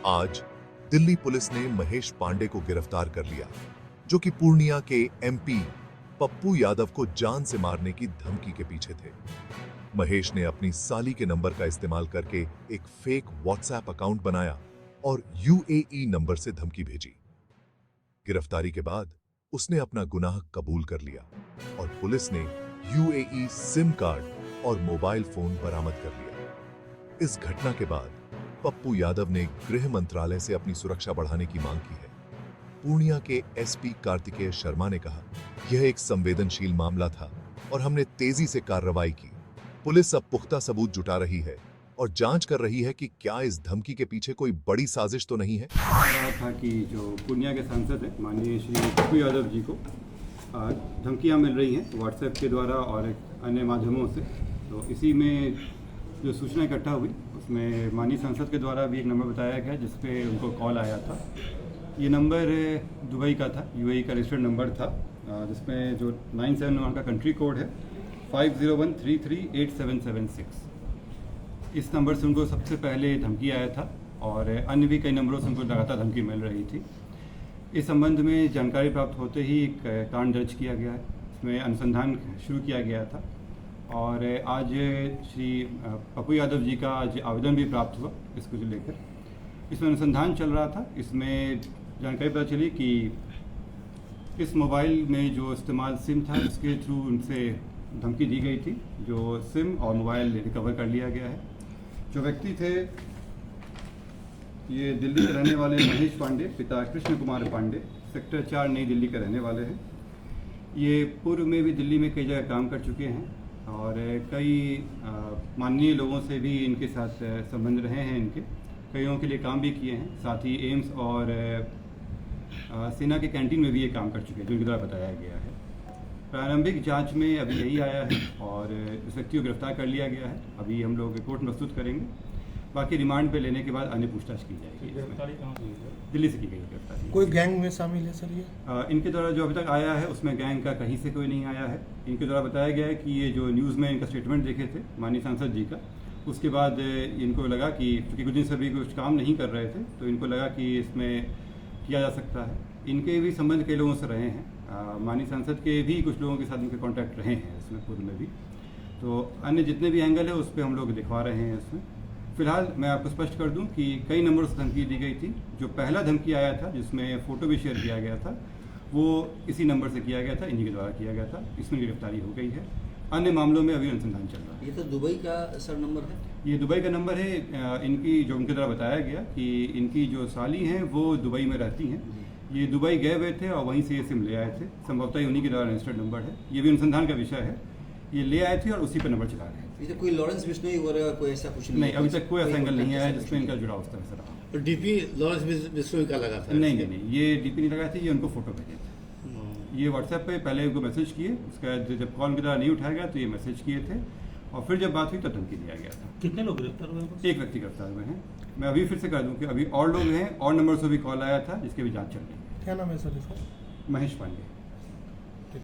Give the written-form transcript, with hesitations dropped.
आज दिल्ली पुलिस ने महेश पांडे को गिरफ्तार कर लिया, जो कि पूर्णिया के एमपी पप्पू यादव को जान से मारने की धमकी के पीछे थे। महेश ने अपनी साली के नंबर का इस्तेमाल करके एक फेक व्हाट्सएप अकाउंट बनाया और यूएई नंबर से धमकी भेजी। गिरफ्तारी के बाद उसने अपना गुनाह कबूल कर लिया और पुलिस ने यूएई सिम कार्ड और मोबाइल फोन बरामद कर लिया। इस घटना के बाद पप्पू यादव ने गृह मंत्रालय से अपनी सुरक्षा बढ़ाने की मांग की है। पूर्णिया के एसपी कार्तिकेय शर्मा ने कहा, यह एक संवेदनशील मामला था और हमने तेजी से कार्रवाई की। पुलिस अब पुख्ता सबूत जुटा रही है और जांच कर रही है कि क्या इस धमकी के पीछे कोई बड़ी साजिश तो नहीं है। रहा था कि जो पूर्णिया के सांसद हैं माननीय श्री पप्पू यादव जी को धमकियां मिल रही हैं व्हाट्सएप के द्वारा और अन्य माध्यमों से। तो इसी में जो सूचना इकट्ठा हुई उसमें माननीय सांसद के द्वारा भी एक नंबर बताया गया जिस पे उनको कॉल आया था। ये नंबर दुबई का था, यूएई का रजिस्टर्ड नंबर था, जिसमें जो 971 का कंट्री कोड है 5013387776। इस नंबर से उनको सबसे पहले धमकी आया था और अन्य भी कई नंबरों से उनको लगातार धमकी मिल रही थी। इस संबंध में जानकारी प्राप्त होते ही एक कांड दर्ज किया गया है, इसमें अनुसंधान शुरू किया गया था और आज श्री पप्पू यादव जी का आज आवेदन भी प्राप्त हुआ इसको लेकर। इसमें अनुसंधान चल रहा था। इसमें जानकारी पता चली कि इस मोबाइल में जो इस्तेमाल सिम था उसके थ्रू उनसे धमकी दी गई थी। जो सिम और मोबाइल रिकवर कर लिया गया है। जो व्यक्ति थे ये दिल्ली के रहने वाले महेश पांडे, पिता कृष्ण कुमार पांडे, सेक्टर 4 नई दिल्ली के रहने वाले हैं। ये पूर्व में भी दिल्ली में कई जगह काम कर चुके हैं और कई माननीय लोगों से भी इनके साथ संबंध रहे हैं। इनके कईयों के लिए काम भी किए हैं। साथ ही एम्स और सेना के कैंटीन में भी ये काम कर चुके हैं, जो इनके द्वारा बताया गया है। प्रारंभिक जांच में अभी यही आया है और इस व्यक्ति को गिरफ्तार कर लिया गया है। अभी हम लोग रिपोर्ट प्रस्तुत करेंगे, बाकी रिमांड पे लेने के बाद अन्य पूछताछ की जाएगी। गिरफ्तारी कहाँ से हुई है? दिल्ली से की गई गिरफ्तारी। कोई गैंग में शामिल है सर ये? इनके द्वारा जो अभी तक आया है उसमें गैंग का कहीं से कोई नहीं आया है। इनके द्वारा बताया गया है कि ये जो न्यूज़ में इनका स्टेटमेंट देखे थे माननीय सांसद जी का, उसके बाद इनको लगा कि चूँकि कुछ दिन से भी कुछ काम नहीं कर रहे थे तो इनको लगा कि इसमें किया जा सकता है। इनके भी संबंध कई लोगों से रहे हैं। माननीय सांसद के भी कुछ लोगों के साथ इनके कॉन्टैक्ट रहे हैं इसमें पूर्व में भी। तो अन्य जितने भी एंगल है उस पर हम लोग दिखवा रहे हैं इसमें। फिलहाल मैं आपको स्पष्ट कर दूं कि कई नंबरों से धमकी दी गई थी। जो पहला धमकी आया था जिसमें फ़ोटो भी शेयर किया गया था वो इसी नंबर से किया गया था, इन्हीं के द्वारा किया गया था। इसमें गिरफ्तारी हो गई है। अन्य मामलों में अभी अनुसंधान चल रहा है। ये तो दुबई का सर नंबर है? ये दुबई का नंबर है। इनकी जो उनके द्वारा बताया गया कि इनकी जो साली हैं वो दुबई में रहती हैं। ये दुबई गए हुए थे और वहीं से ये सिम ले आए थे। संभवतः उन्हीं के द्वारा रजिस्टर्ड नंबर है। ये भी अनुसंधान का विषय है। ये ले आए थे और उसी पर नंबर चला रहे हैं। ये कोई लॉरेंस बिश्नोई वगैरह कोई ऐसा कुछ नहीं, अभी तक कोई ऐसा एंगल नहीं आया जिसमें इनका जुड़ाव उस तरह से रहा। तो डीपी लॉरेंस बिश्नोई का लगा था? नहीं, ये डीपी नहीं लगाए थे। ये उनको फोटो भेजे थे। ये व्हाट्सएप पे पहले उनको मैसेज किए, उसके बाद जब कॉल की तरह नहीं उठाया गया तो ये मैसेज किए थे और फिर जब बात हुई तो धमकी दिया गया था। कितने लोग गिरफ्तार हुए? एक व्यक्ति गिरफ्तार हुए हैं। मैं अभी फिर से कह दूं कि अभी और लोग हैं और नंबर से भी कॉल आया था जिसकी भी जांच चल रही है। क्या नाम है सर इसका? महेश पांडे।